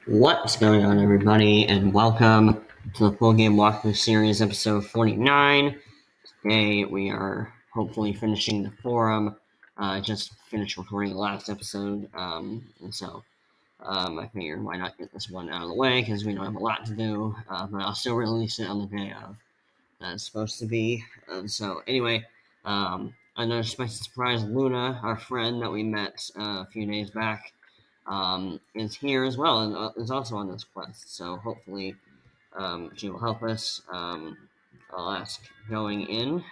What's going on, everybody, and welcome to the full game walkthrough series, episode 49. Today we are hopefully finishing the forum. I just finished recording the last episode, I figured why not get this one out of the way because we don't have a lot to do, but I'll still release it on the day of. That's supposed to be. Another special surprise, Luna, our friend that we met a few days back, is here as well and is also on this quest. So hopefully she will help us. I'll ask going in.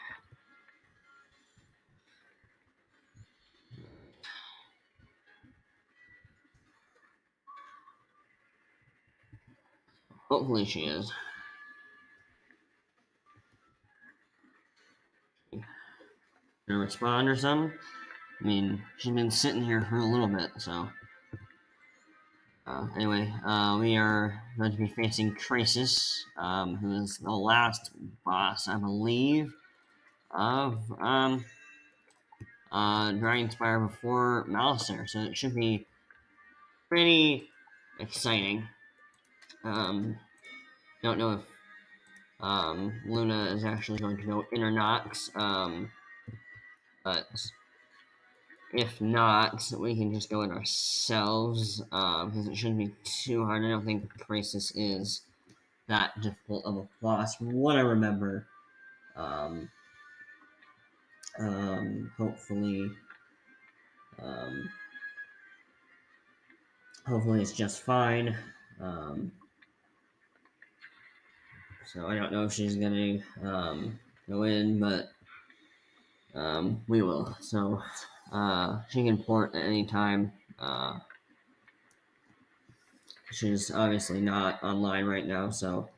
Hopefully she is. Gonna respond or something? I mean, she's been sitting here for a little bit, so. We are going to be facing Crisis, who is the last boss, I believe, of Dragonspire before Malistaire, so it should be pretty exciting. Don't know if Luna is actually going to go in or not, but if not, we can just go in ourselves, because it shouldn't be too hard. I don't think Crisis is that difficult of a boss, from what I remember. Hopefully, hopefully it's just fine. So I don't know if she's gonna go in, but we will. So she can port at any time. She's obviously not online right now, so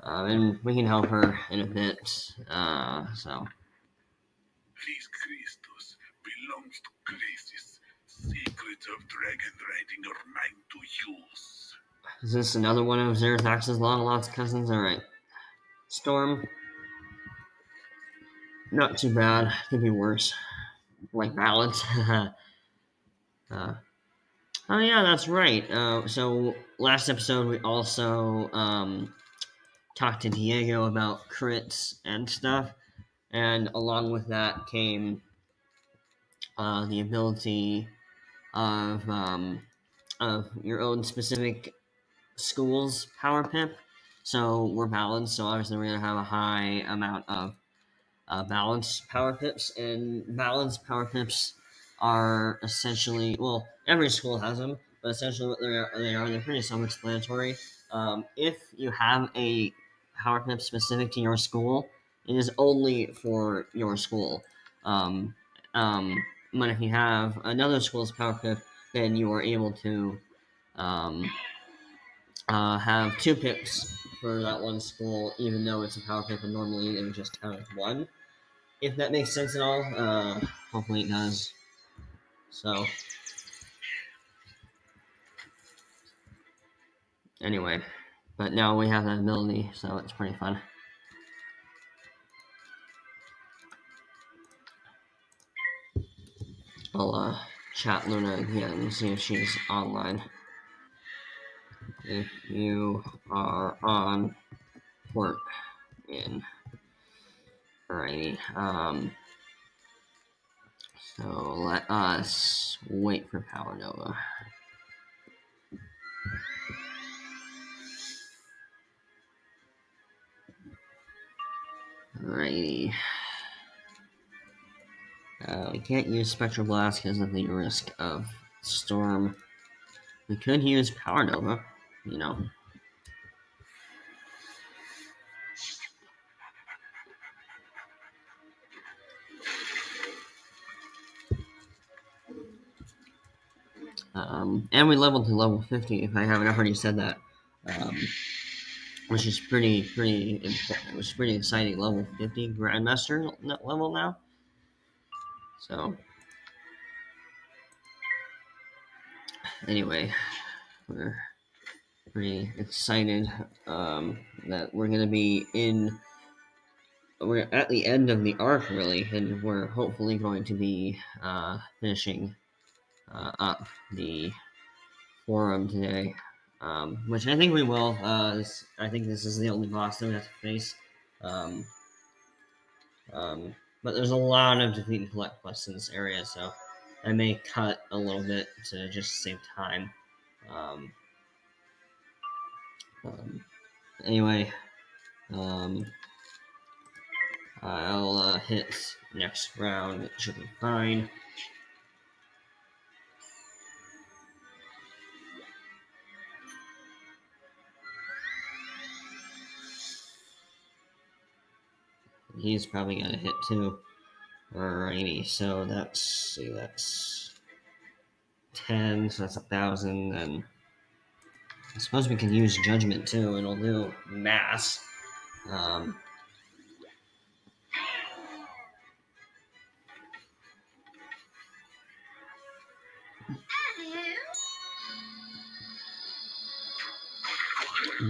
and we can help her in a bit. This Christus belongs to Crisis. Secrets of dragon writing are mine to use. Is this another one of Zerathrax's long-lost cousins? Alright. Storm. Not too bad. Could be worse. Like balance. Oh yeah, that's right. So last episode we also talked to Diego about crits and stuff, and along with that came the ability of your own specific school's power pip. So we're balanced, so obviously we're gonna have a high amount of balanced power pips, and balanced power pips are essentially, well, every school has them, but essentially what they're pretty self-explanatory. If you have a power pip specific to your school, it is only for your school. But if you have another school's power pip, then you are able to have two pips for that one school, even though it's a power pip, and normally it would just count as one. If that makes sense at all, hopefully it does. So, anyway, but now we have that ability, so it's pretty fun. I'll chat Luna again and see if she's online. If you are on, port in. Alrighty. So let us wait for Power Nova. Alrighty. We can't use Spectral Blast because of the risk of Storm. We could use Power Nova, you know. And we leveled to level 50, if I haven't already said that. Which is pretty it was pretty exciting. Level 50 Grandmaster level now. So, anyway, we're pretty excited that we're going to be we're at the end of the arc, really, and we're hopefully going to be finishing up the forum today. which I think we will. I think this is the only boss that we have to face. But there's a lot of defeat and collect quests in this area, so I may cut a little bit to just save time. Um, anyway, I'll hit next round. It should be fine. He's probably gonna hit too. Alrighty, so that's 10, so that's 1,000, and I suppose we can use judgment too, and it'll do mass.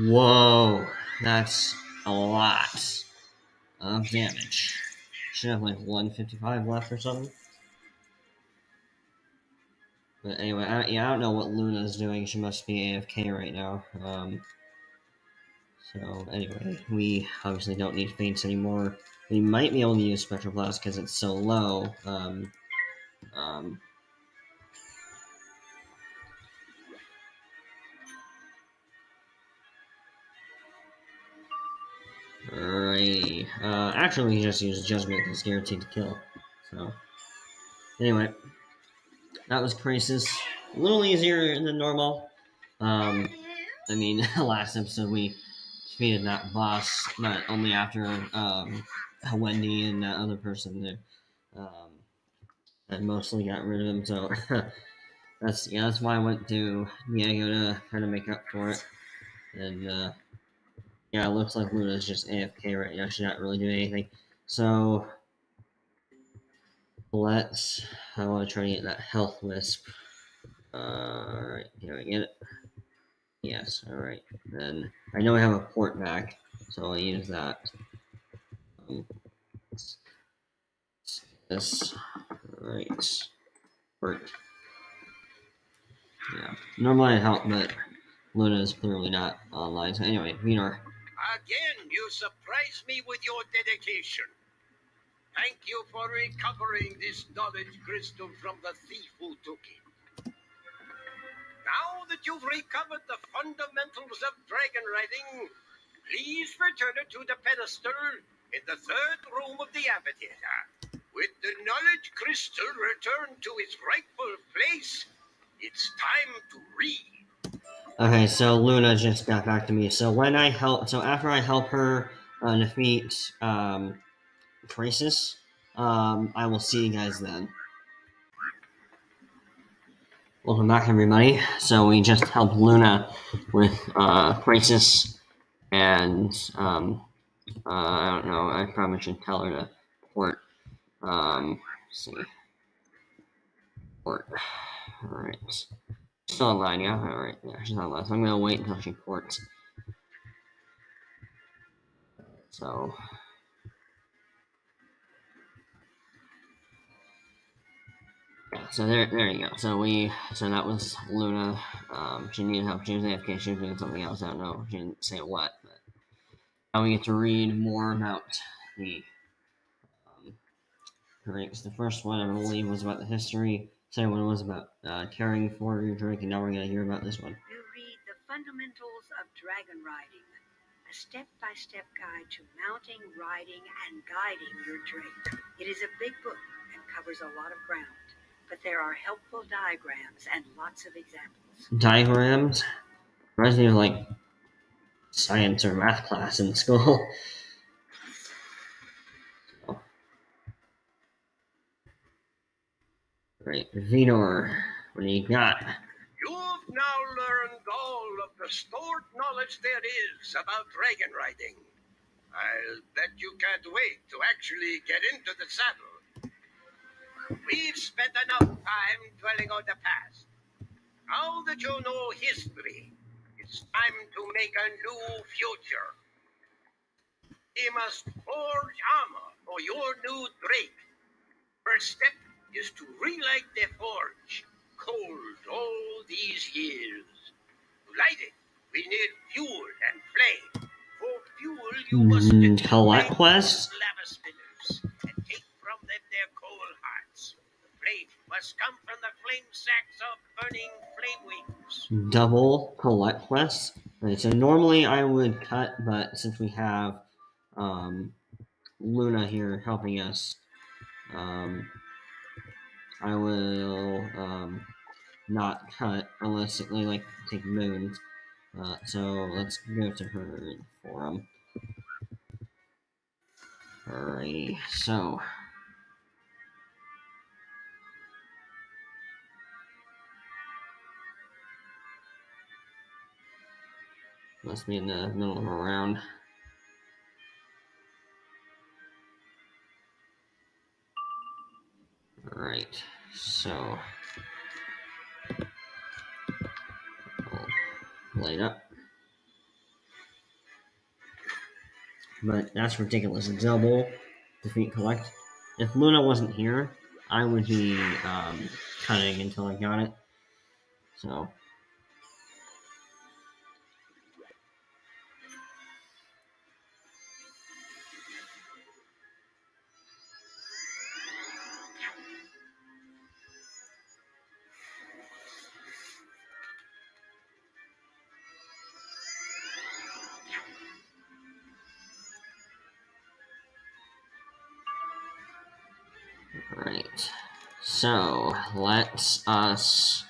Whoa, that's a lot of damage. Should have like 155 left or something. But anyway, I don't know what Luna's doing. She must be AFK right now. So anyway, we obviously don't need feints anymore. We might be able to use Spectral Blast because it's so low. Alrighty. Actually, we can just use Judgment because it's guaranteed to kill. So, anyway, that was Crisis. A little easier than normal. I mean, last episode we defeated that boss, but only after Wendy and that other person that mostly got rid of him. So that's why I went to Diego to try to make up for it. And yeah, it looks like Luna's just AFK right now. She's not really doing anything. So I want to try to get that health wisp. Alright, can I get it? Yes, alright. Then I know I have a port back, so I'll use that. This. Alright. Port. Yeah. Normally I'd help, but Luna is clearly not online. So anyway, Venor. Again, you surprise me with your dedication. Thank you for recovering this knowledge crystal from the thief who took it. Now that you've recovered the fundamentals of dragon riding, please return it to the pedestal in the third room of the amphitheater. With the knowledge crystal returned to its rightful place, it's time to read. Okay, so Luna just got back to me. So after I help her defeat Crisis, I will see you guys then. Welcome back, everybody. So we just helped Luna with Crisis, and I don't know. I probably should tell her to port. Let's see. Port. All right. Still online, yeah? Alright, yeah, she's online. So I'm gonna wait until she ports. So. Yeah, so there you go. So that was Luna. She needed help. She was AFK. She was doing something else. I don't know. She didn't say what, but now we get to read more about the drinks. The first one, I believe, was about the history. Second one was about caring for your drink, and now we're going to hear about this one. You read The Fundamentals of Dragon Riding, a step-by-step guide to mounting, riding, and guiding your drake. It is a big book and covers a lot of ground, but there are helpful diagrams and lots of examples. Diagrams? Reminds me of, like, science or math class in school. Right, Venor, what do you got? You've now learned all of the stored knowledge there is about dragon riding. I'll bet you can't wait to actually get into the saddle. We've spent enough time dwelling on the past. Now that you know history, it's time to make a new future. You must forge armor for your new drake. First step is to relight the forge, cold all these years. To light it, we need fuel and flame. For fuel, you must get to collect the quests? lava spinners and take from them their coal hearts. The flame must come from the flame sacks of burning flame wings. Double collect quests. Right, so normally I would cut, but since we have Luna here helping us, I will not cut unless it like take moons. So let's go to her forum. Alrighty, so must be in the middle of a round. Alright, so I'll light up. But that's ridiculous. Double defeat collect. If Luna wasn't here, I would be cutting until I got it. So right. So let's us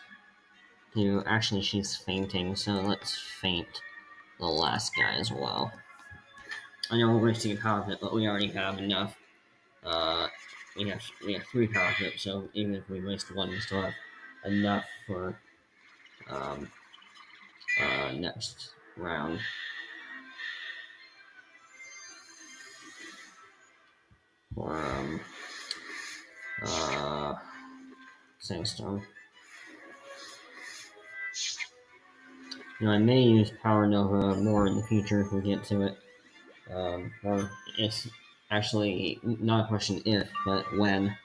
do. Actually, she's fainting, so let's faint the last guy as well. I know we're wasting a power pit, but we already have enough. We have 3 power pits, so even if we waste one, we still have enough for next round. Sandstone. You know, I may use Power Nova more in the future if we get to it. Or it's actually not a question if, but when.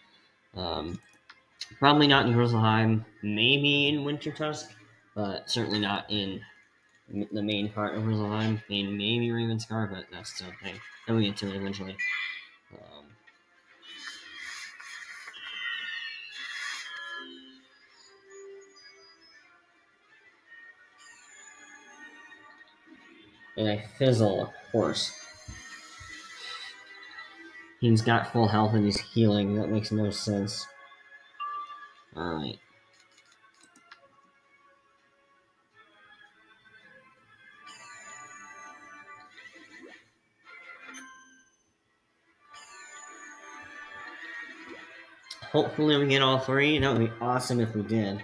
Probably not in Grizzleheim, maybe in Wintertusk, but certainly not in the main part of Grizzleheim. Maybe Ravenscar, but that's still a thing. And we get to it eventually. And I fizzle, of course. He's got full health and he's healing. That makes no sense. Alright. Hopefully we get all 3. That would be awesome if we did.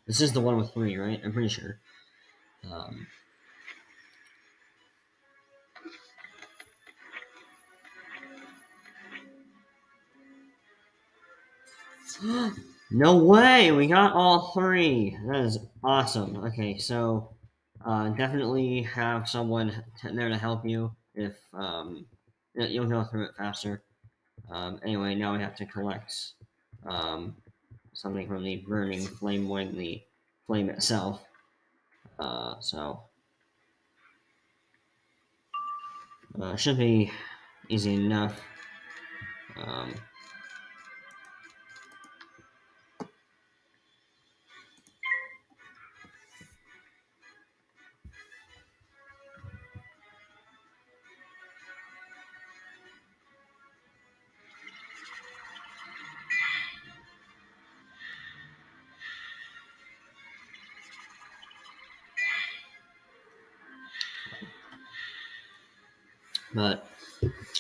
This is the one with 3, right? I'm pretty sure. No way! We got all 3! That is awesome. Okay, so definitely have someone there to help you if you'll go through it faster. Anyway, now we have to collect something from the burning flame wing, the flame itself. So should be easy enough.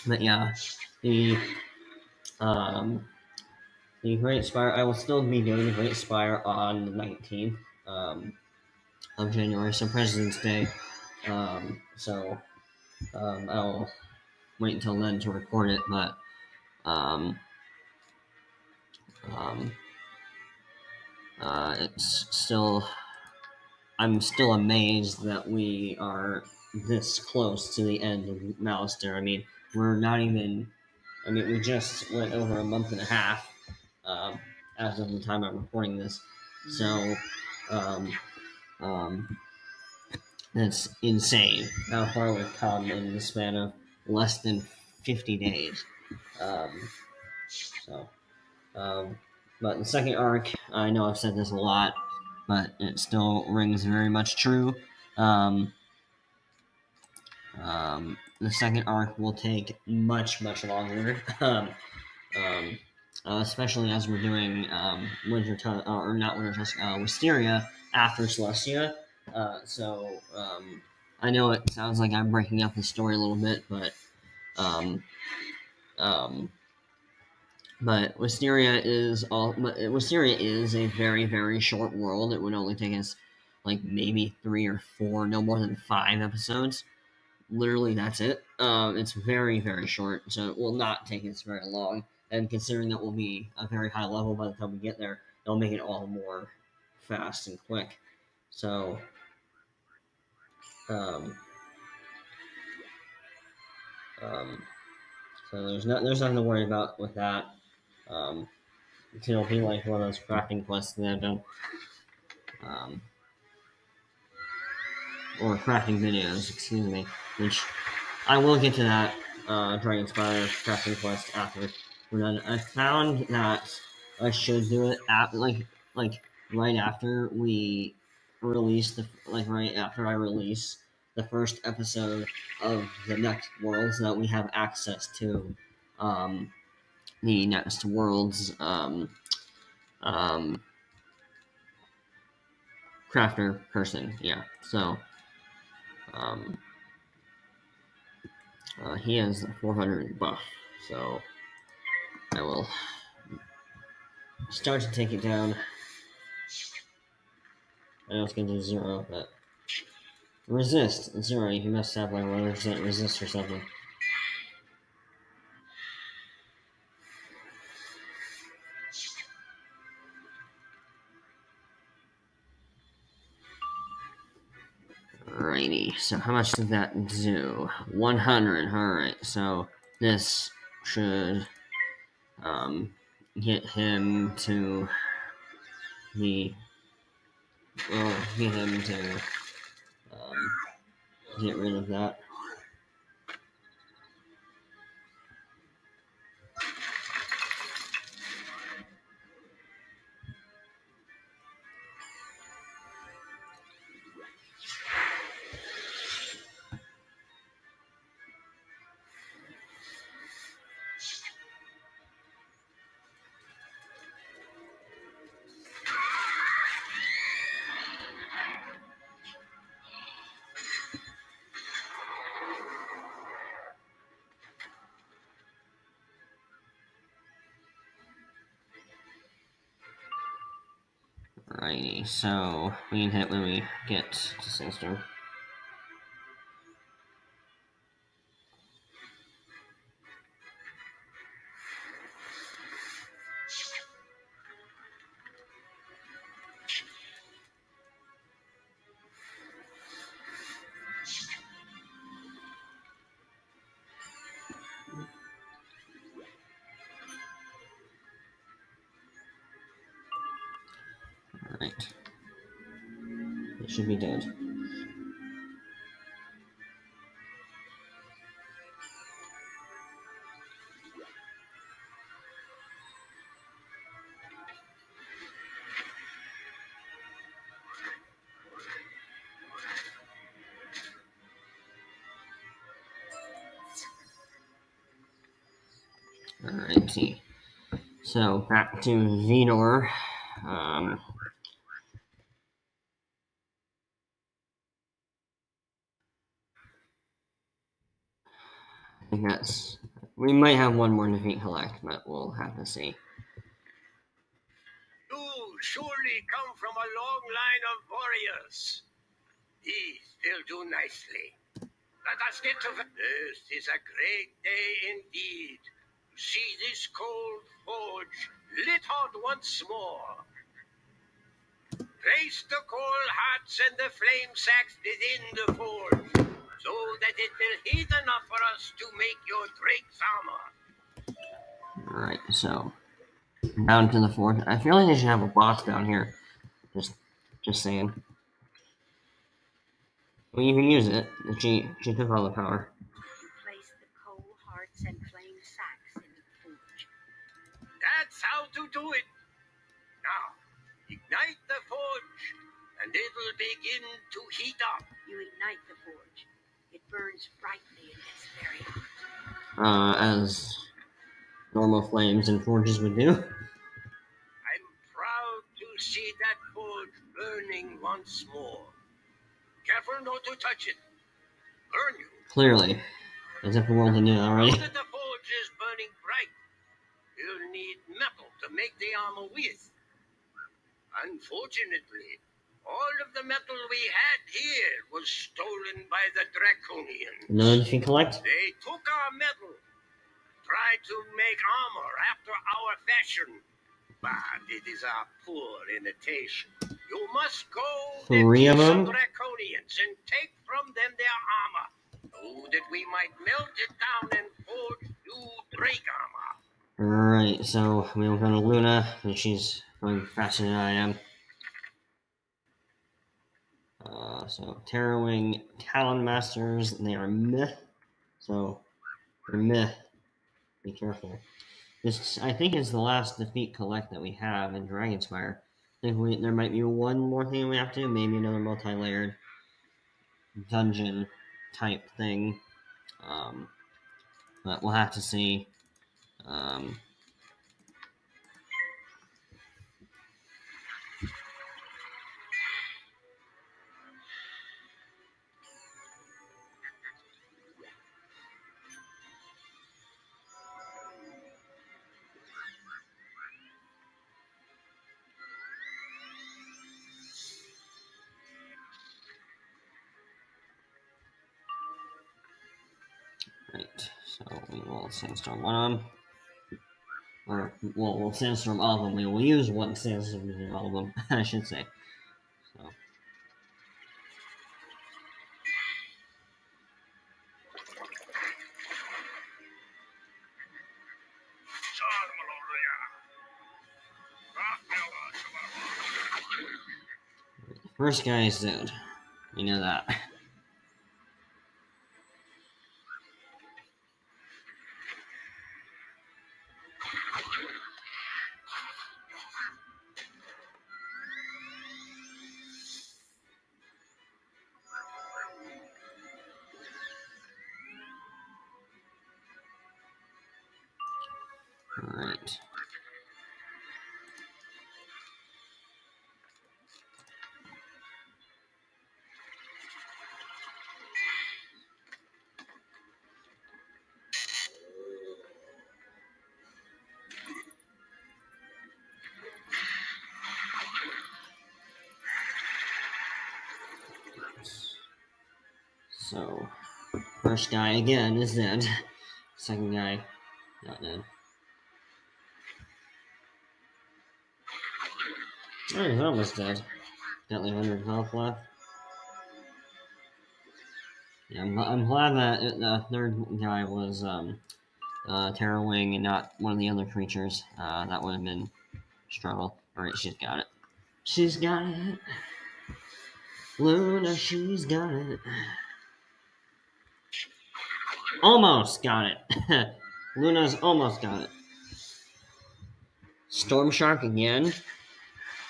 But yeah, the Great Spire. I will still be doing the Great Spire on the 19th of January, so President's Day. So I'll wait until then to record it, but it's still. I'm still amazed that we are this close to the end of Malistaire. I mean, we're not even. I mean, we just went over a month and a half as of the time I'm recording this. So, That's insane how far we've come in the span of less than 50 days. But the second arc, I know I've said this a lot, but it still rings very much true. The second arc will take much longer. Especially as we're doing Wisteria after Celestia. I know it sounds like I'm breaking up the story a little bit, but Wisteria is a very short world. It would only take us like maybe 3 or 4, no more than 5 episodes. Literally, that's it. It's very short, so it will not take us very long. And considering that we'll be a very high level by the time we get there, it'll make it all more fast and quick. So, so there's nothing to worry about with that. It'll be like one of those crafting quests that I've done, or crafting videos, excuse me, which I will get to that Dragon Spire crafting quest after we're done. I found that I should do it at like right after we release right after I release the first episode of the next world, so that we have access to the next world's crafter person. Yeah, so he has 400 buff, so I will start to take it down. I know it's going to do 0, but resist 0. You must have like 100% resist or something. Alrighty, so how much did that do? 100. Alright, so this should get him to get rid of that. Alrighty, so we can hit when we get to Sinister. Alright. It should be dead. Alrighty. So back to Vidor. I think we might have one more defeat collect, but we'll have to see. You surely come from a long line of warriors. These will do nicely. Let us get to this is a great day indeed. See this cold forge lit hot once more. Place the coal hearts and the flame sacks within the forge, so that it will heat enough for us to make your drake's armor. Alright, so down to the forge. I feel like they should have a boss down here. Just saying. Well, you can use it. She took all the power. You place the coal hearts and flame sacks into the forge. That's how to do it. Now, ignite the forge, and it'll begin to heat up. You ignite the forge. It burns brightly and gets very hot. As normal flames and forges would do. I'm proud to see that forge burning once more. Careful not to touch it. Burn you. Clearly. As if the world knew already. Now that the forge is burning bright, you'll need metal to make the armor with. Unfortunately, all of the metal we had here was stolen by the Draconians. None you can collect? They took our metal, tried to make armor after our fashion, but it is a poor imitation. You must go to some Draconians and take from them their armor, so that we might melt it down and forge new Drake armor. Right, so we'll go to Luna, and she's going faster than I am. So, Terrorwing Talon Masters, they are myth. So, they're myth. Be careful. This, I think, is the last defeat collect that we have in Dragonspire. I think there might be one more thing we have to do, maybe another multi-layered dungeon type thing. But we'll have to see. Right, so we will sandstorm one of them. Or, well, we'll sandstorm all of them. We will use one sandstorm in all of them, I should say. So. The first guy is dead. We know that. Alright. So, first guy again is dead. Second guy, not dead. Oh, he's almost dead. Got like 100 health left. Yeah, I'm glad that the third guy was Terrorwing and not one of the other creatures. That would have been a struggle. Alright, she's got it. She's got it. Luna, she's got it. Almost got it. Luna's almost got it. Storm Shark again?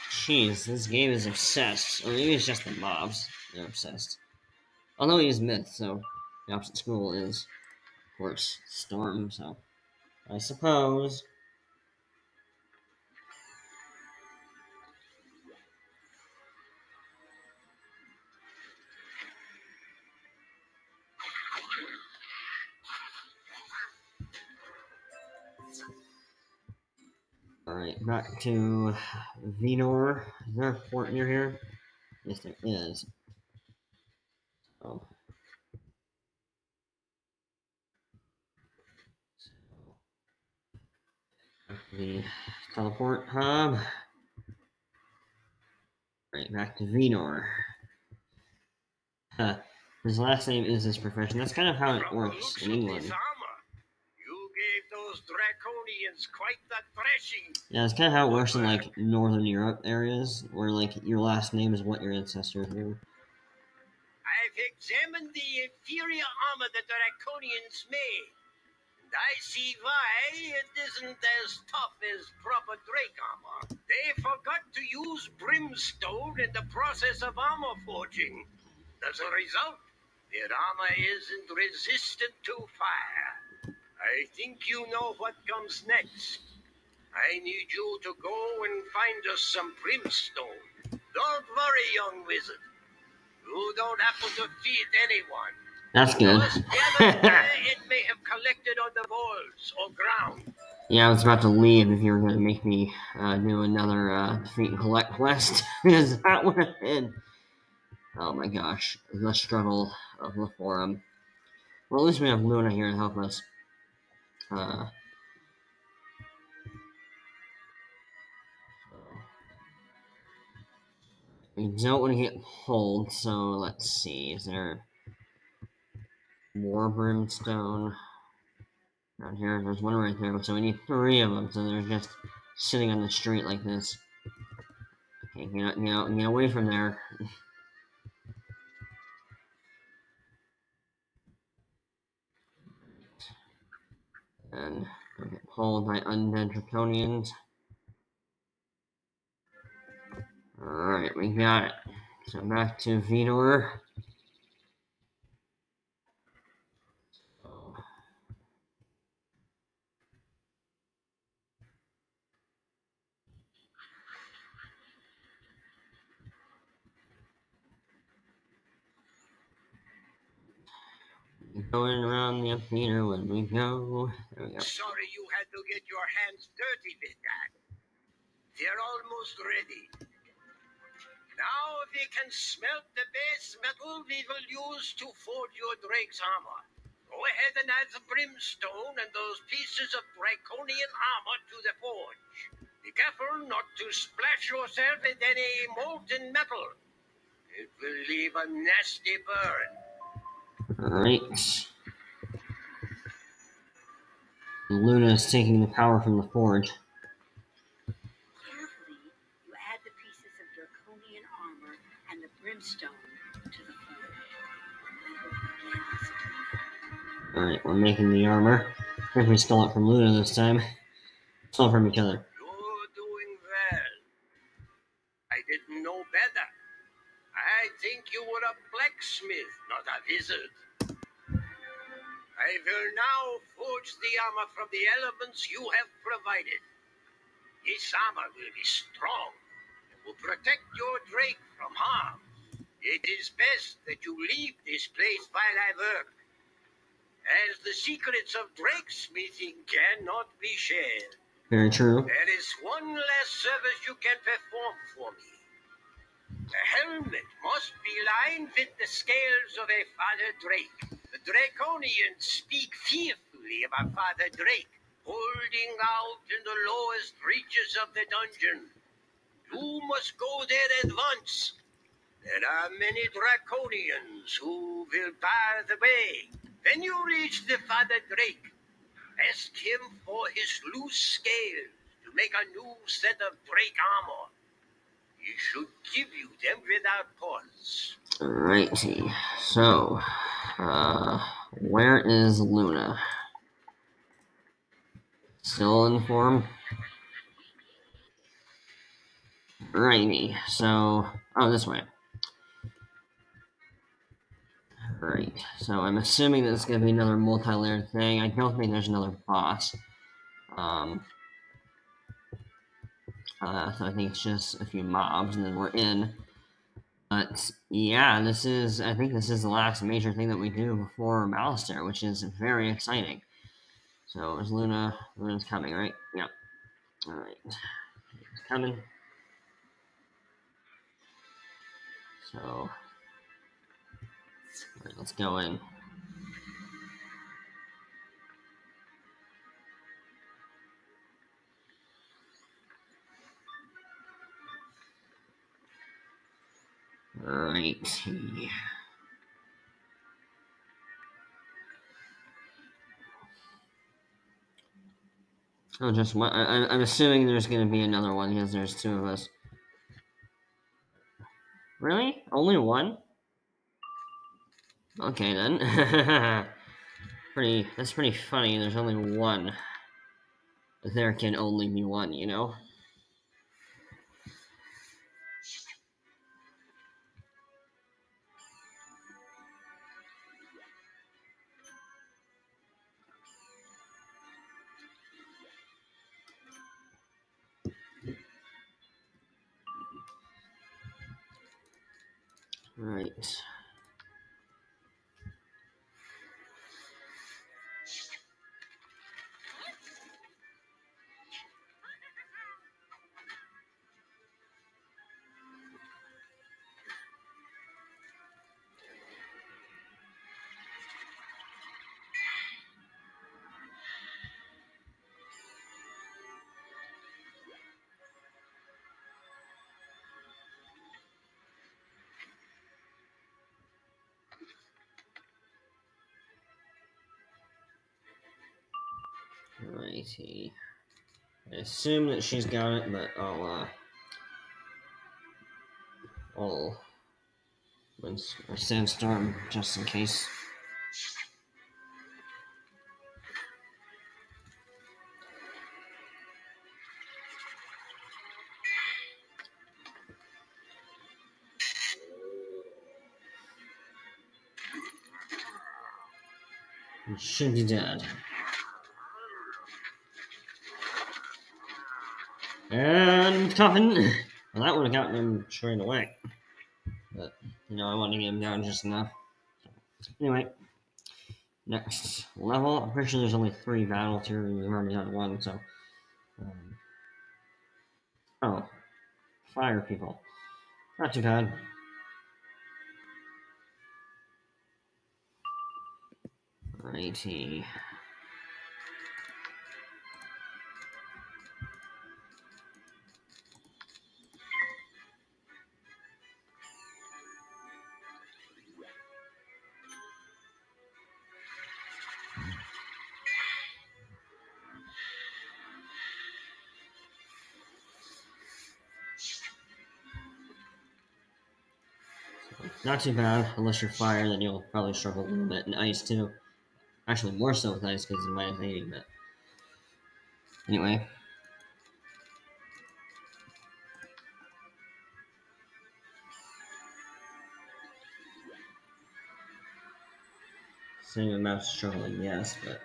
Jeez, this game is obsessed. Or maybe it's just the mobs. They're obsessed. Although he is myth, so the opposite school is, of course, Storm, so I suppose. Alright, back to Venor. Is there a port near here? Yes, there is. Oh. The teleport hub. Right, back to Venor. His last name is his profession. That's kind of how it works in England. You gave those Draconians quite the thrashing. Yeah, it's kind of how it works in like Northern Europe areas, where like your last name is what your ancestors do. I've I've examined the inferior armor the Draconians made, and I see why it isn't as tough as proper Drake armor. They forgot to use brimstone in the process of armor forging. As a result, their armor isn't resistant to fire. I think you know what comes next. I need you to go and find us some brimstone. Don't worry, young wizard. You don't happen to feed anyone. That's good. Just gather where it may have collected on the walls or ground. Yeah, I was about to leave if you were going to make me do another defeat and collect quest. Because that would have been... Oh my gosh. The struggle of the forum. Well, at least we have Luna here to help us. We don't want to get pulled, so let's see. Is there more brimstone? Down here, there's one right there, so we need 3 of them, so they're just sitting on the street like this. Okay, get away from there. And we'll get pulled by undead draconians. Alright, we got it. So back to Vidor. Going around the theater when we go. There we go. Sorry you had to get your hands dirty with that. They're almost ready. Now we can smelt the base metal we will use to forge your Drake's armor. Go ahead and add the brimstone and those pieces of draconian armor to the forge. Be careful not to splash yourself with any molten metal. It will leave a nasty burn. Alright. Luna is taking the power from the forge. Carefully, you add the pieces of draconian armor and the brimstone to the forge. Alright, we're making the armor. I think we stole it from Luna this time. Stole from each other. You're doing well. I didn't know better. I think you were a blacksmith, not a wizard. I will now forge the armor from the elements you have provided. This armor will be strong and will protect your Drake from harm. It is best that you leave this place while I work, as the secrets of Drake smithing cannot be shared. Very true. There is one last service you can perform for me. The helmet must be lined with the scales of a Father Drake. The Draconians speak fearfully about Father Drake, holding out in the lowest reaches of the dungeon. You must go there at once. There are many Draconians who will bar the way. When you reach the Father Drake, ask him for his loose scales to make a new set of Drake armor. He should give you them without pause. Alrighty. So, where is Luna? Still in form? Alrighty. So, this way. Alright. So, I'm assuming that it's going to be another multi-layered thing. I don't think there's another boss. So I think it's just a few mobs and then we're in. But yeah, I think this is the last major thing that we do before Malistaire, which is very exciting. So is Luna's coming, right? Yeah. Alright. It's coming. So alright, let's go in. Right. Oh, just one. I'm assuming there's going to be another one because there's 2 of us. Really? Only one? Okay then. That's pretty funny. There's only one. There can only be one, you know? Right. Righty. I assume that she's got it, but I'll sandstorm just in case. It should be dead. And coffin. Well, that would have gotten him straight away. But, I want to get him down just enough. Anyway, next level. I'm pretty sure there's only 3 battles here. We've already done 1, so. Oh, fire people. Not too bad. Righty. Not too bad, unless you're fire, then you'll probably struggle a little bit. And ice, too. Actually, more so with ice, because it's minus 80, but... Anyway. Same amount of struggling, yes, but...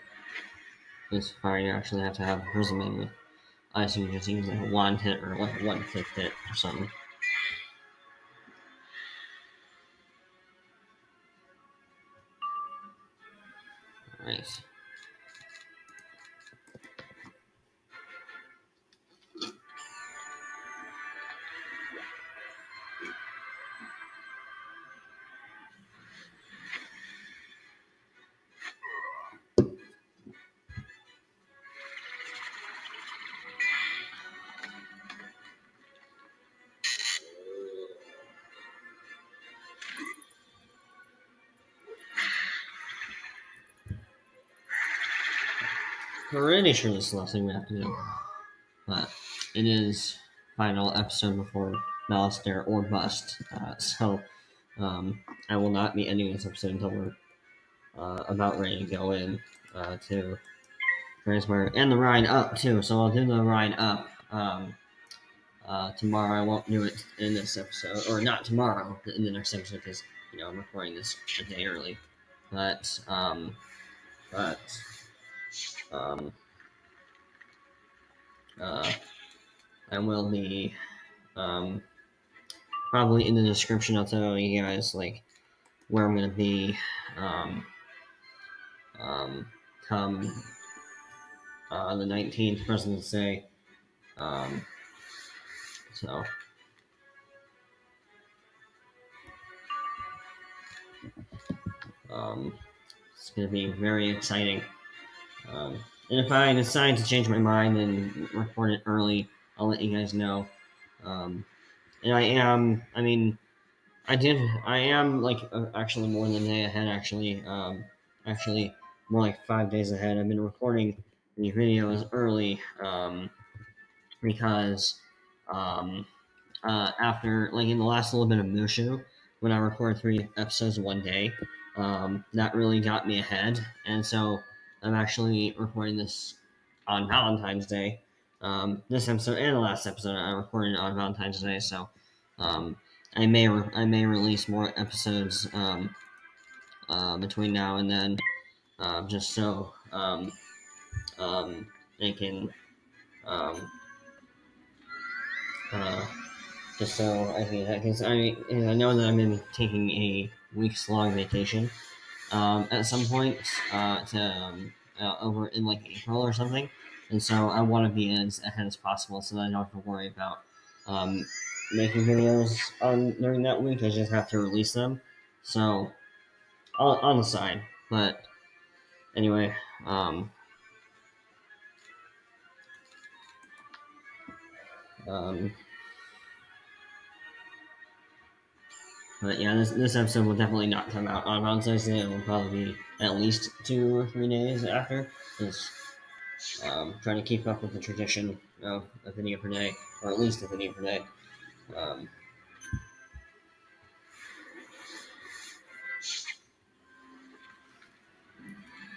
This fire, you actually have to have Prism with ice, you can just use like a wand hit, or like a one-click hit, or something. Nice. Pretty sure this is the last thing we have to do. But it is final episode before Malistaire or bust. So I will not be ending this episode until we're about ready to go in to Transfer and the ride up too. So I'll do the ride up tomorrow. I won't do it in this episode, or not tomorrow, in the next episode, because I'm recording this a day early. But I will be probably in the description. I'll tell you guys like where I'm gonna be come the 19th, President's Day. So it's gonna be very exciting. And if I decide to change my mind and record it early, I'll let you guys know. And I am like actually more than a day ahead. Actually more like 5 days ahead. I've been recording the videos early because after like in the last little bit of Mushu, when I record 3 episodes in one day, that really got me ahead. And so I'm actually recording this on Valentine's Day. This episode and the last episode I recorded on Valentine's Day, so I may release more episodes between now and then, just so they can just so I can, because I know that I'm going to be taking a week's long vacation at some point over in like April or something, and so I want to be as ahead as possible so that I don't have to worry about making videos during that week. I just have to release them, so on the side. But anyway, but yeah, this episode will definitely not come out on Valentine's Day. It will probably be at least 2 or 3 days after. Just trying to keep up with the tradition of a video per day, or at least a video per day.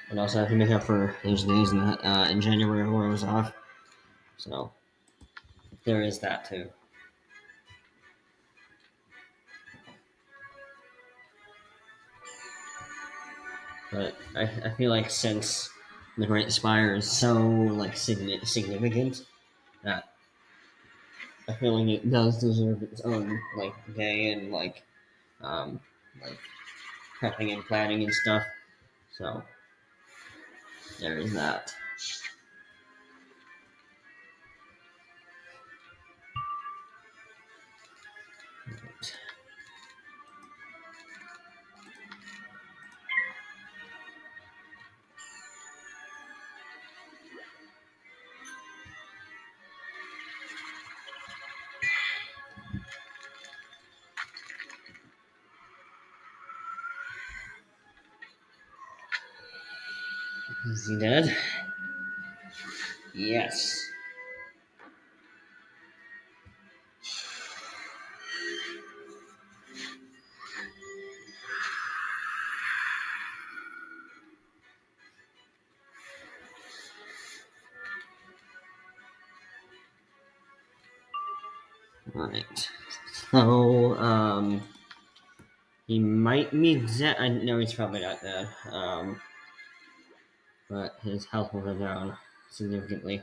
And also have to make up for those days in January where I was off. So there is that too. But I feel like since the Great Spire is so like significant, that I feel like it does deserve its own like day and like prepping and planning and stuff. So there is that. Is he dead? Yes. Alright. So, he might be dead. I know he's probably not dead. But his health will go down significantly.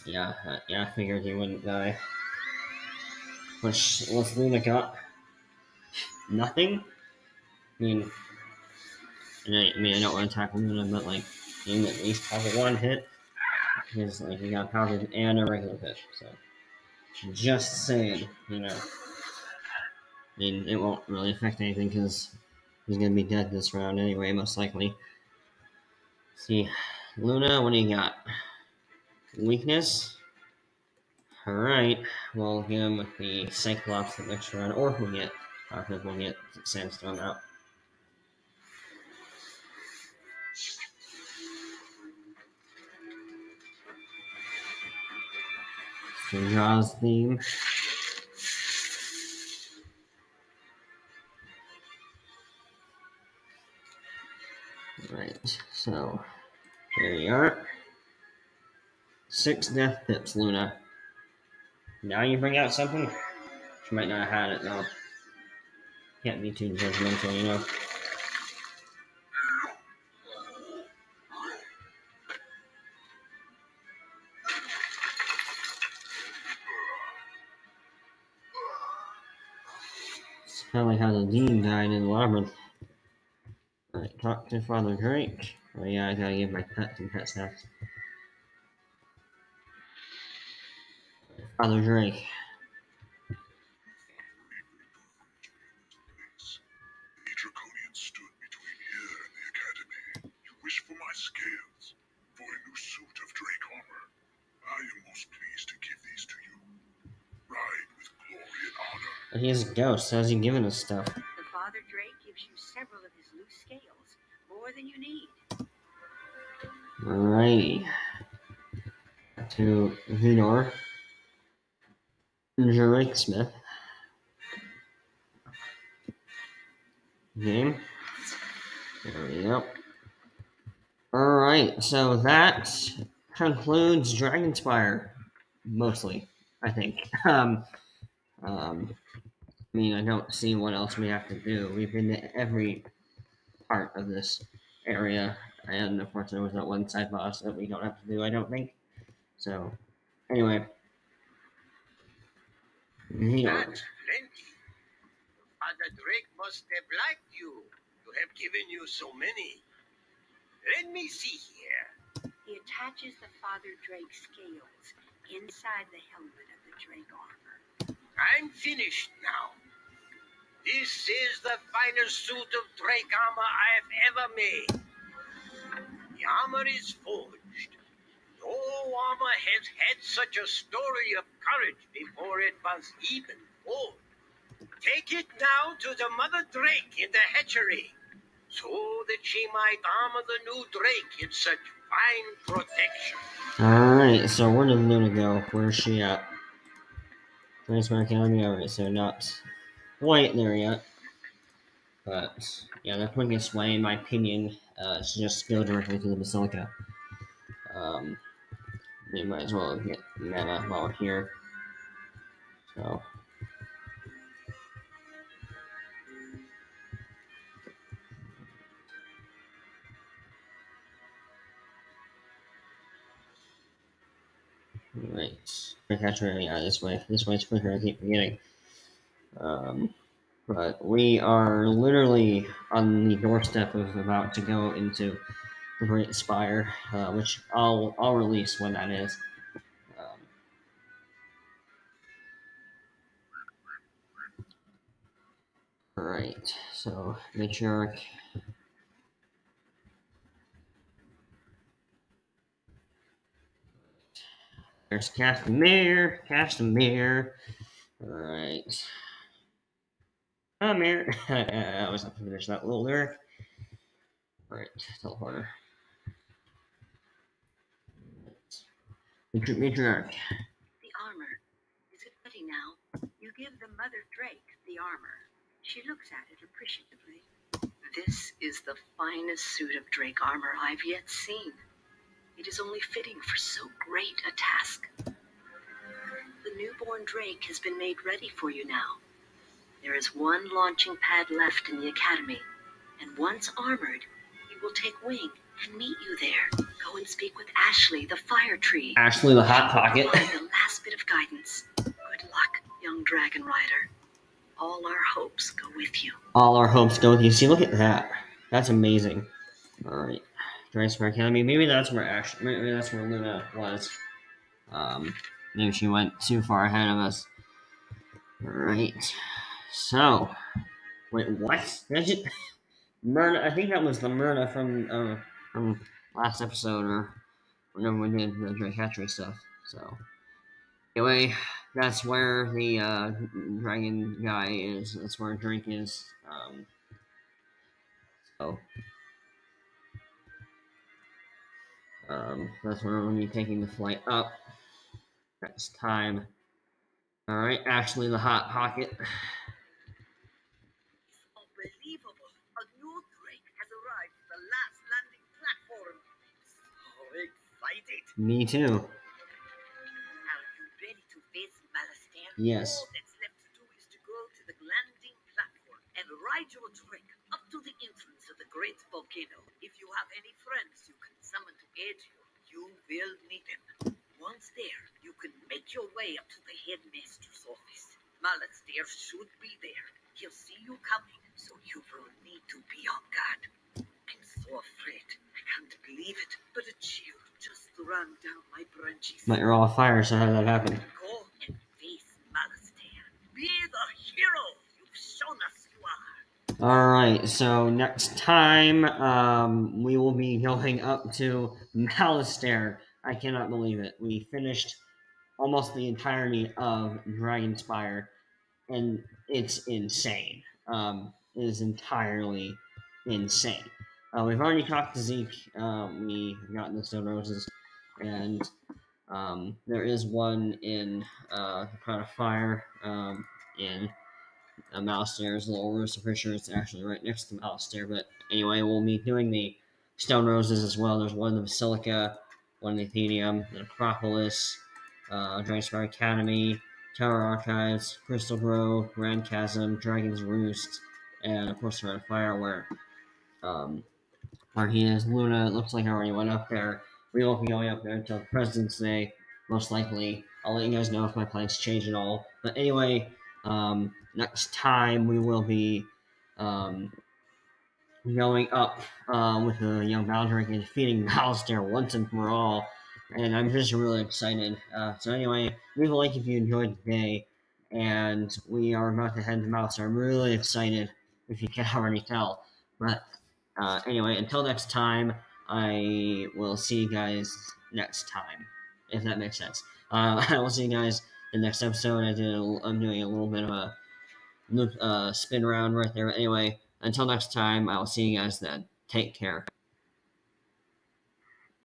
Yeah, I figured he wouldn't die. Which, was Luna got nothing? I mean, I don't want to attack Luna, but like, he at least have a one hit. Because like, he got power hit and a regular hit, so. Just saying, you know. I mean, it won't really affect anything because he's gonna be dead this round anyway, most likely. See, Luna, what do you got? Weakness? Alright, we'll get him with the Cyclops the next round, or we'll get Sandstorm out. So Jaws theme. Right, so there you are. 6 death pips, Luna. Now you bring out something? She might not have had it, though. Can't be too judgmental, you know. It's kind of like how the Dean died in the Labyrinth. Alright, talk to Father Drake. Oh yeah, I gotta give my pet some pet snacks. Father Drake. The Draconian stood between here and the Academy. You wish for my scales, for a new suit of Drake armor. I am most pleased to give these to you. Ride with glory and honor. But he has a ghost. How's he giving us stuff? The Father Drake gives you several of his loose scales, more than you need. Alrighty. To Vidor. Drake Smith. game. There we go. Alright, so that concludes Dragonspire, mostly, I think. I mean, I don't see what else we have to do. We've been to every part of this area, and of course there was that one side boss that we don't have to do, I don't think. So, anyway. That's plenty. Father Drake must have liked you to have given you so many. Let me see here. He attaches the Father Drake scales inside the helmet of the Drake armor. I'm finished now. This is the finest suit of Drake armor I have ever made. The armor is forged. No armor has had such a story of courage before it was even forged. Take it now to the Mother Drake in the hatchery, so that she might armor the new Drake in such fine protection. Alright, so where did Luna go? Where's she at? Transfer Academy, alright, so not quite there yet. But, yeah, the quickest way, in my opinion, is to just go directly to the Basilica. We might as well get mana while we're here. So. Right. Yeah, this way. This way's quicker, I keep forgetting. But we are literally on the doorstep of about to go into the Great Spire, which I'll release when that is. Alright, so matriarch. There's Castamere. Alright. Come here. I always have to finish that little lyric. Alright, teleporter. Matriarch. The armor. Is it ready now? You give the Mother Drake the armor. She looks at it appreciatively. This is the finest suit of Drake armor I've yet seen. It is only fitting for so great a task. The newborn Drake has been made ready for you now. There is one launching pad left in the academy, and once armored, he will take wing and meet you there. Go and speak with Ashley, the fire tree. Ashley, the hot pocket. Provide the last bit of guidance. Good luck, young dragon rider. All our hopes go with you. All our hopes go with you. See, look at that. That's amazing. Alright. Transfer Academy. Maybe that's where maybe that's where Luna was. Maybe she went too far ahead of us. Alright. So. Wait, what? Myrna, I think that was the Myrna from last episode, or whenever we did the Drake Hatchery stuff. So. Anyway, that's where the dragon guy is. That's where Drake is. That's where we're going to be taking the flight up. Next time. Alright, Ashley the Hot Pocket. Unbelievable. A new Drake has arrived at the last landing platform. So excited. Me too. Are you ready to face Malistaire? Yes. All that's left to do is to go to the landing platform and ride your Drake up to the entrance of the great volcano. If you have any friends you can summon to aid you, you will need them. Once there, you can make your way up to the headmaster's office. Malistaire should be there. He'll see you coming, so you will need to be on guard. I'm so afraid. I can't believe it, but a chill just ran down my branches. But you're all afire, so how did that happen? Go and face Malistaire. Be the hero you've shown us you are. Alright, so next time, we will be going up to Malistaire. I cannot believe it. We finished almost the entirety of Dragonspire, and it's insane. It is entirely insane. We've already talked to Zeke. We got the Stone Roses, and there is one in Crown of Fire in Malistaire's little roost. I'm pretty sure it's actually right next to Malistaire. But anyway, we'll be doing the Stone Roses as well. There's one in the Basilica, one in the Athenaeum, the Necropolis, Dragonspire Academy, Tower Archives, Crystal Grove, Grand Chasm, Dragon's Roost, and of course Red Fire, where he is. Luna, it looks like I already went up there. We won't be going up there until President's Day, most likely. I'll let you guys know if my plans change at all. But anyway, next time we will be going up with the young Baldric and defeating Malistaire once and for all. And I'm just really excited. So anyway, leave a like if you enjoyed today. And we are about to head to Malistaire. I'm really excited, if you can already tell. But anyway, until next time, I will see you guys next time, if that makes sense. I will see you guys in the next episode. I'm doing a little bit of a loop, spin around right there. Anyway, until next time, I will see you guys then. Take care.